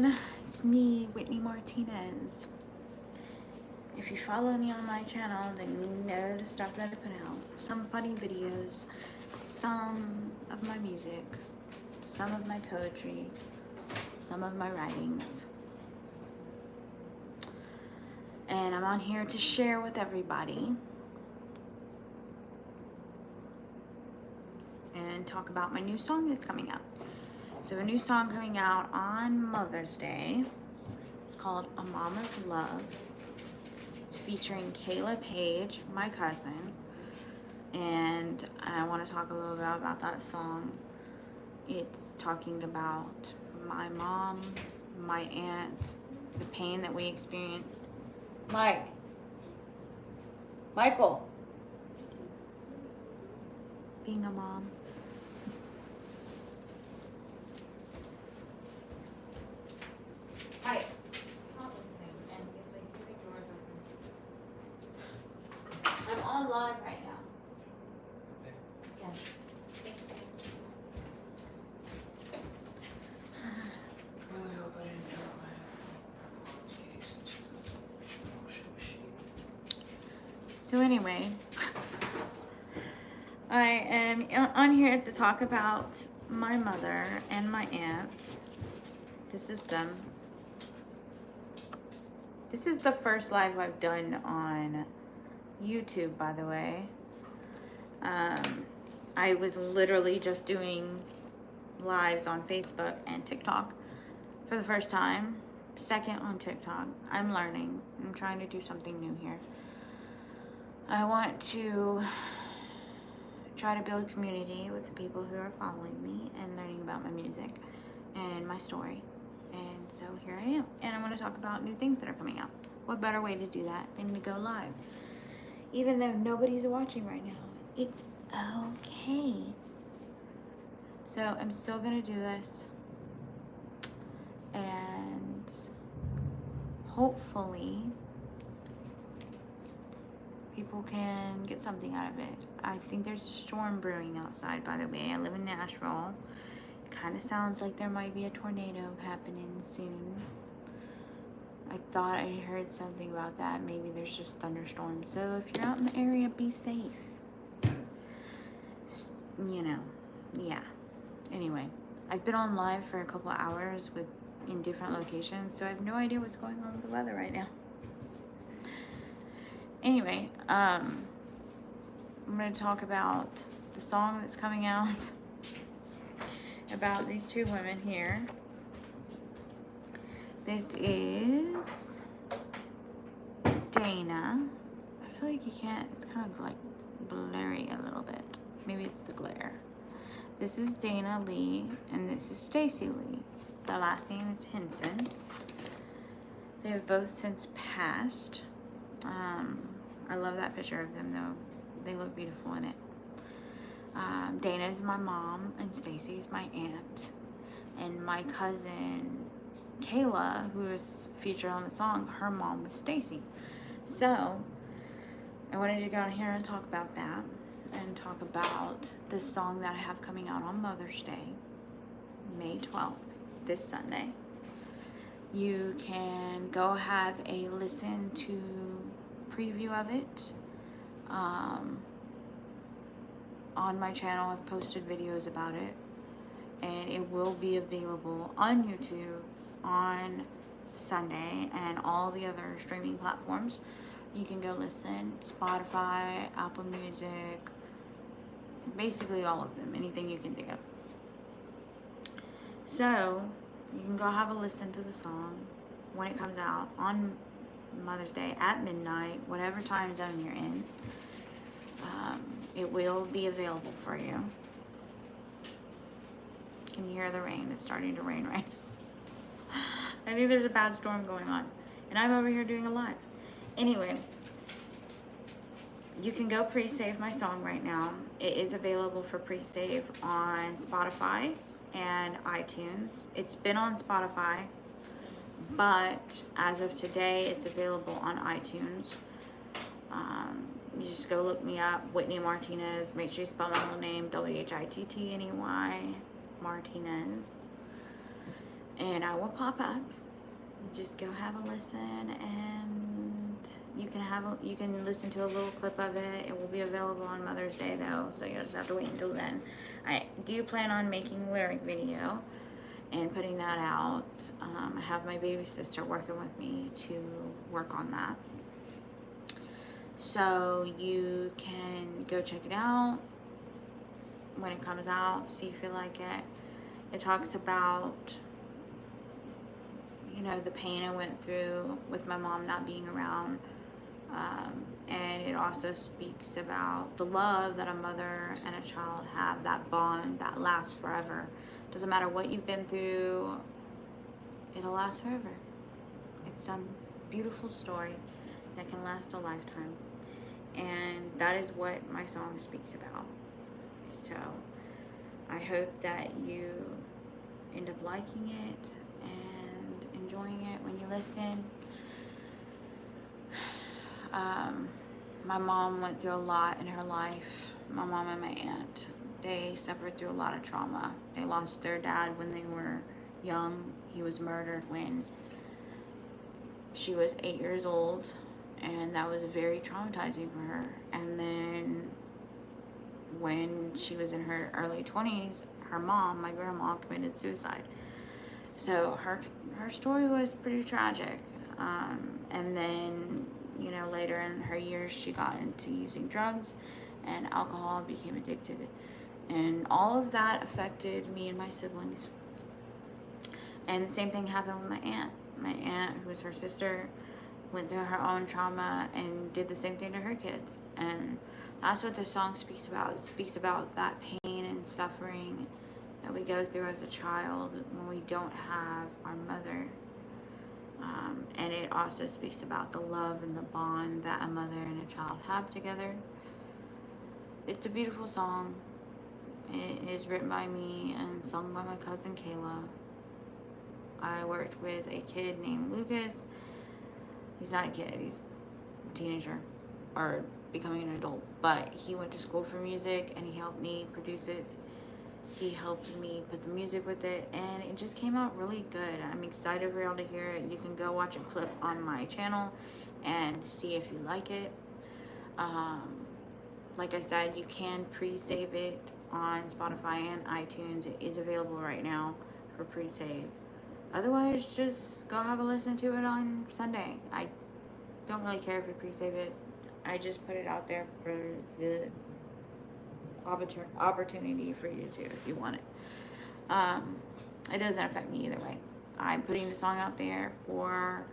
everyone, it's me, Whittney Martinez. If you follow me on my channel, then you know the stuff that I put out. Some funny videos, some of my music, some of my poetry, some of my writings. And I'm on here to share with everybody and talk about my new song that's coming out. So a new song coming out on Mother's Day. It's called A Mama's Love. It's featuring Kayla Page, my cousin. And I want to talk a little bit about that song. It's talking about my mom, my aunt, the pain that we experienced. Michael. Being a mom. Hi. It's not listening, and it's like keeping doors open. I'm on live right now. Yeah. Really hope I didn't drop my keys into the washing machine. So anyway, I am on here to talk about my mother and my aunt. This is them. This is the first live I've done on YouTube, by the way. I was literally just doing lives on Facebook and TikTok for the first time. Second on TikTok. I'm learning. I'm trying to do something new here. I want to try to build community with the people who are following me and learning about my music and my story. And so here I am. And I want to talk about new things that are coming out. What better way to do that than to go live? Even though nobody's watching right now, it's okay. So I'm still going to do this. And hopefully people can get something out of it. I think there's a storm brewing outside, by the way. I live in Nashville. It kind of sounds like there might be a tornado happening soon. I thought I heard something about that. Maybe there's just thunderstorms. So if you're out in the area, be safe. You know, yeah. Anyway, I've been on live for a couple of hours in different locations, so I have no idea what's going on with the weather right now. Anyway, I'm going to talk about the song that's coming out about these two women here. This is Dana. I feel like you can't, it's kind of like blurry a little bit. Maybe it's the glare. This is Dana Lee, and this is Stacy Lee. The last name is Henson. They have both since passed. I love that picture of them, though. They look beautiful in it. Dana is my mom, and Stacy is my aunt. And my cousin, Kayla, who is featured on the song, her mom was Stacy. So, I wanted to go on here and talk about that. And talk about this song that I have coming out on Mother's Day, May 12th, this Sunday. You can go have a listen to preview of it on my channel. I've posted videos about it, and it will be available on YouTube on Sunday and all the other streaming platforms. You can go listen. Spotify, Apple Music, basically all of them, anything you can think of. So you can go have a listen to the song when it comes out on Mother's Day at midnight, whatever time zone you're in. It will be available for you. Can you hear the rain? It's starting to rain right now. I think there's a bad storm going on, and I'm over here doing a live. Anyway, you can go pre-save my song right now. It is available for pre-save on Spotify and iTunes. It's been on Spotify, but as of today, it's available on iTunes. You just go look me up, Whittney Martinez. Make sure you spell my whole name, Whittney Martinez. and I will pop up. Just go have a listen, and you can listen to a little clip of it. It will be available on Mother's Day though, so you'll just have to wait until then. I do plan on making a lyric video and putting that out. I have my baby sister working with me to work on that, so you can go check it out when it comes out, see if you like it. It talks about, you know, the pain I went through with my mom not being around. And it also speaks about the love that a mother and a child have, that bond that lasts forever. Doesn't matter what you've been through, it'll last forever. It's some beautiful story that can last a lifetime. And that is what my song speaks about. So I hope that you end up liking it and enjoying it when you listen. My mom went through a lot in her life. My mom and my aunt, they suffered through a lot of trauma. They lost their dad when they were young. He was murdered when she was 8 years old, and that was very traumatizing for her. And then when she was in her early 20s, her mom, my grandma, committed suicide. So her story was pretty tragic. And then, you know, later in her years, she got into using drugs and alcohol, became addicted. And all of that affected me and my siblings. And the same thing happened with my aunt. My aunt, who was her sister, went through her own trauma and did the same thing to her kids. And that's what the song speaks about. It speaks about that pain and suffering that we go through as a child when we don't have our mother. And it also speaks about the love and the bond that a mother and a child have together. It's a beautiful song. It is written by me and sung by my cousin Kayla. I worked with a kid named Lucas. He's not a kid, he's a teenager, or becoming an adult, but he went to school for music and he helped me produce it. He helped me put the music with it, and it just came out really good. I'm excited for y'all to hear it. You can go watch a clip on my channel and see if you like it. Like I said, you can pre-save it on Spotify and iTunes. It is available right now for pre-save. Otherwise, just go have a listen to it on Sunday. I don't really care if you pre-save it. I just put it out there for the opportunity for you to, if you want it. It doesn't affect me either way. I'm putting the song out there for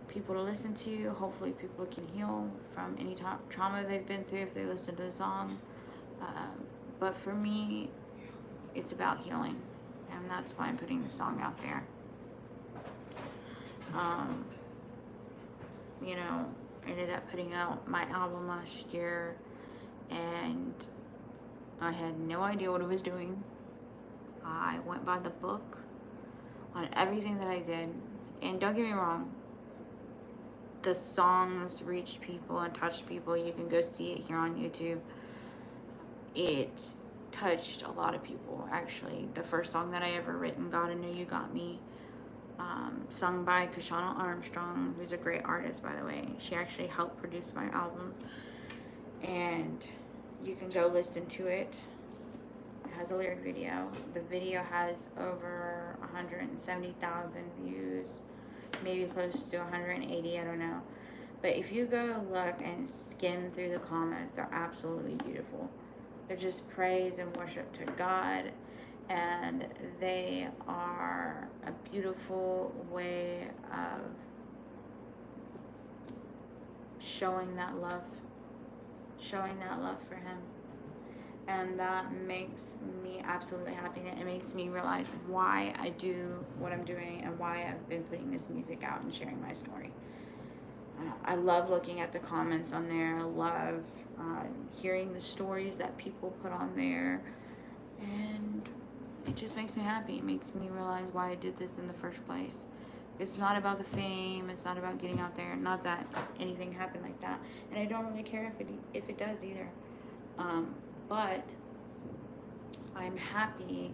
people to listen to. Hopefully people can heal from any trauma they've been through if they listen to the song. But for me, it's about healing, and that's why I'm putting the song out there. You know, I ended up putting out my album last year, and I had no idea what I was doing. I went by the book on everything that I did. And don't get me wrong, the songs reached people and touched people. You can go see it here on YouTube. It touched a lot of people, actually. The first song that I ever written, God, I Know You Got Me, sung by Kashana Armstrong, who's a great artist, by the way. She actually helped produce my album. And you can go listen to it. It has a lyric video. The video has over 170,000 views, maybe close to 180, I don't know. But if you go look and skim through the comments, they're absolutely beautiful. They're just praise and worship to God, and they are a beautiful way of showing that love for Him. And that makes me absolutely happy. And it makes me realize why I do what I'm doing and why I've been putting this music out and sharing my story. I love looking at the comments on there. I love hearing the stories that people put on there. And it just makes me happy. It makes me realize why I did this in the first place. It's not about the fame. It's not about getting out there. Not that anything happened like that. And I don't really care if it does either. But I'm happy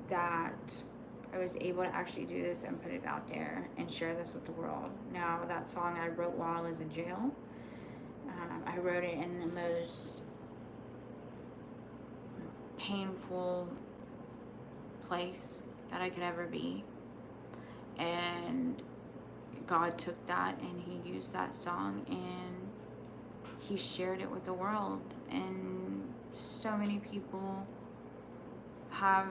that I was able to actually do this and put it out there and share this with the world. Now, that song I wrote while I was in jail. I wrote it in the most painful place that I could ever be. And God took that and He used that song and He shared it with the world. And so many people have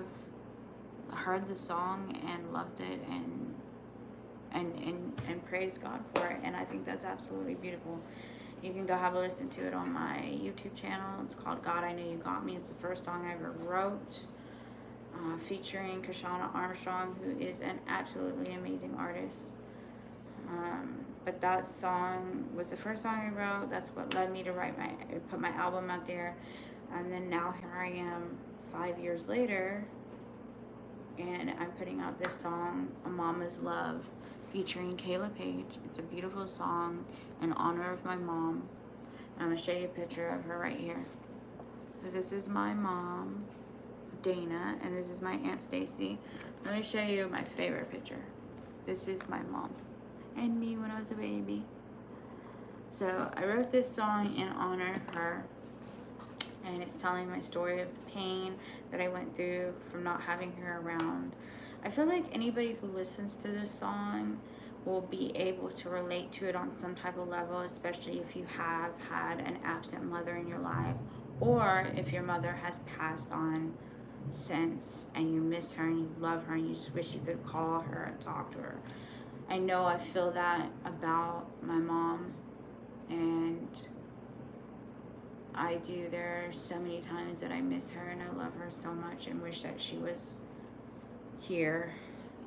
heard the song and loved it and praised God for it. And I think that's absolutely beautiful. You can go have a listen to it on my YouTube channel. It's called God, I Know You Got Me. It's the first song I ever wrote, featuring Kashana Armstrong, who is an absolutely amazing artist. But that song was the first song I wrote. That's what led me to put my album out there. And then now here I am 5 years later, and I'm putting out this song, A Mama's Love, featuring Kayla Page. It's a beautiful song in honor of my mom. And I'm going to show you a picture of her right here. So this is my mom, Dana, and this is my Aunt Stacy. Let me show you my favorite picture. This is my mom and me when I was a baby. So I wrote this song in honor of her, and it's telling my story of the pain that I went through from not having her around. I feel like anybody who listens to this song will be able to relate to it on some type of level, especially if you have had an absent mother in your life, or if your mother has passed on since and you miss her and you love her and you just wish you could call her and talk to her. I know I feel that about my mom, and I do. There are so many times that I miss her and I love her so much and wish that she was here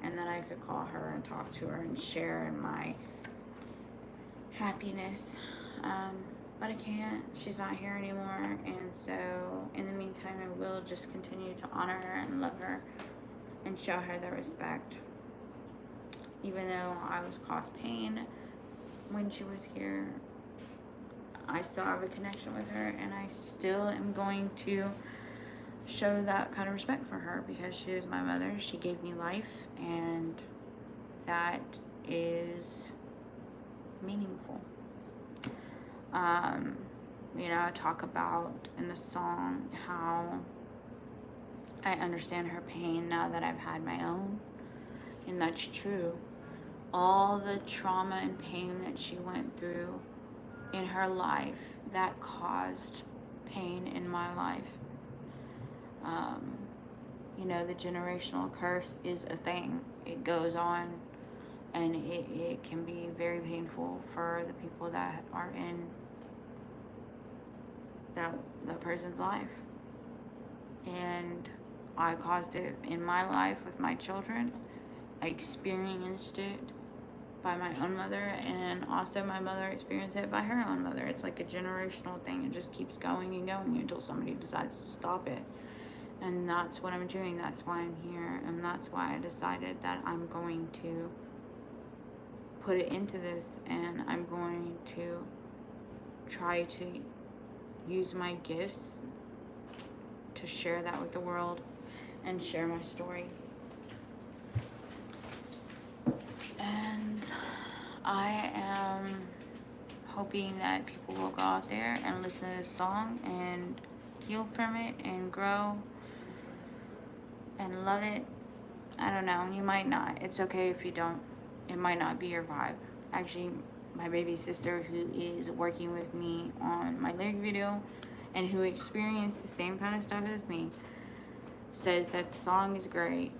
and that I could call her and talk to her and share in my happiness. But I can't. She's not here anymore. And so in the meantime, I will just continue to honor her and love her and show her the respect. Even though I was caused pain when she was here, I still have a connection with her, and I still am going to show that kind of respect for her because she is my mother. She gave me life, and that is meaningful. I talk about in the song how I understand her pain now that I've had my own, and that's true. All the trauma and pain that she went through in her life that caused pain in my life. The generational curse is a thing. It goes on, and it can be very painful for the people that are in that person's life. And I caused it in my life with my children. I experienced it by my own mother, and also my mother experienced it by her own mother. It's like a generational thing. It just keeps going and going until somebody decides to stop it. And that's what I'm doing. That's why I'm here, and that's why I decided that I'm going to put it into this, and I'm going to try to use my gifts to share that with the world and share my story. And I am hoping that people will go out there and listen to this song and heal from it and grow and love it. I don't know, you might not. It's okay if you don't. It might not be your vibe. Actually, my baby sister, who is working with me on my lyric video and who experienced the same kind of stuff as me, says that the song is great,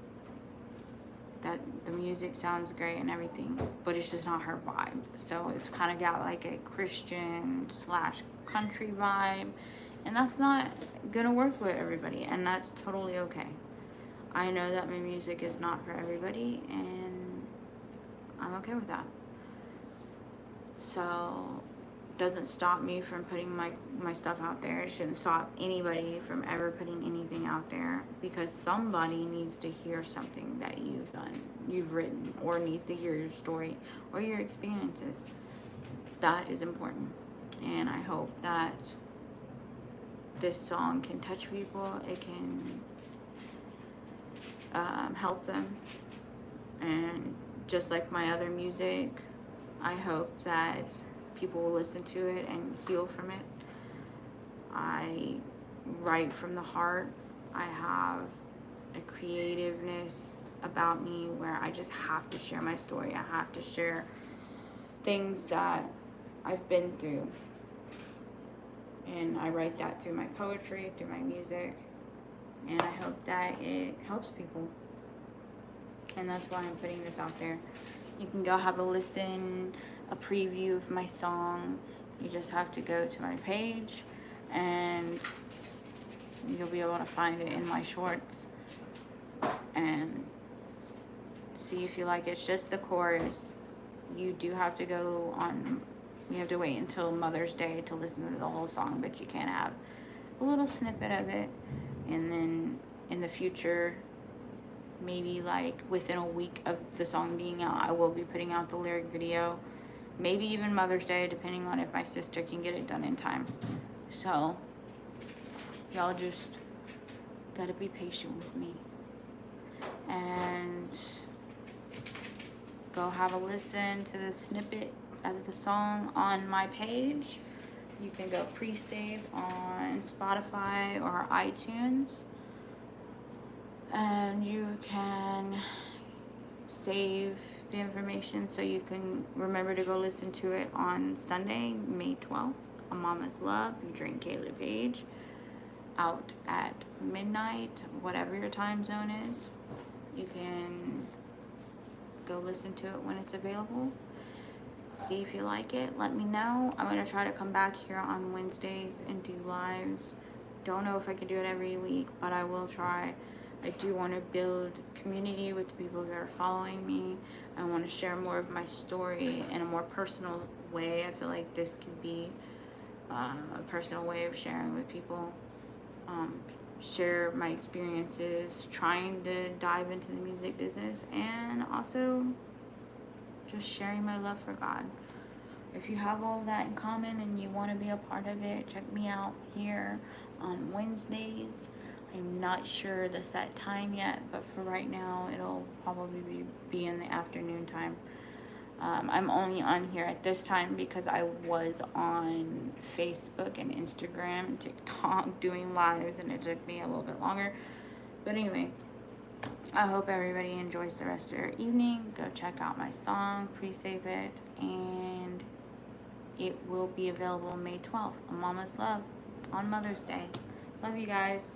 that the music sounds great and everything, but it's just not her vibe. So it's kind of got like a Christian / country vibe, and that's not gonna work with everybody, and that's totally okay. I know that my music is not for everybody, and I'm okay with that. So doesn't stop me from putting my stuff out there. It shouldn't stop anybody from ever putting anything out there, because somebody needs to hear something that you've written, or needs to hear your story or your experiences. That is important, and I hope that this song can touch people. It can help them And just like my other music, I hope that people will listen to it and heal from it. I write from the heart. I have a creativeness about me where I just have to share my story. I have to share things that I've been through. And I write that through my poetry, through my music. And I hope that it helps people. And that's why I'm putting this out there. You can go have a listen, a preview of my song. You just have to go to my page and you'll be able to find it in my shorts and see if you like it. It's just the chorus. You do have to go on, you have to wait until Mother's Day to listen to the whole song, but you can have a little snippet of it. And then in the future, maybe like within a week of the song being out, I will be putting out the lyric video. Maybe even Mother's Day, depending on if my sister can get it done in time. So, y'all just gotta be patient with me. And go have a listen to the snippet of the song on my page. You can go pre-save on Spotify or iTunes. And you can save the information so you can remember to go listen to it on Sunday, May 12th, on Mama's Love, featuring Kayla Page, out at midnight, whatever your time zone is. You can go listen to it when it's available. See if you like it. Let me know. I'm going to try to come back here on Wednesdays and do lives. Don't know if I can do it every week, but I will try. I do want to build community with the people that are following me. I want to share more of my story in a more personal way. I feel like this could be a personal way of sharing with people. Share my experiences, trying to dive into the music business, and also just sharing my love for God. If you have all that in common and you want to be a part of it, check me out here on Wednesdays. I'm not sure the set time yet, but for right now, it'll probably be in the afternoon time. I'm only on here at this time because I was on Facebook and Instagram and TikTok doing lives, and it took me a little bit longer. But anyway, I hope everybody enjoys the rest of their evening. Go check out my song, pre-save it, and it will be available May 12th on Mama's Love on Mother's Day. Love you guys.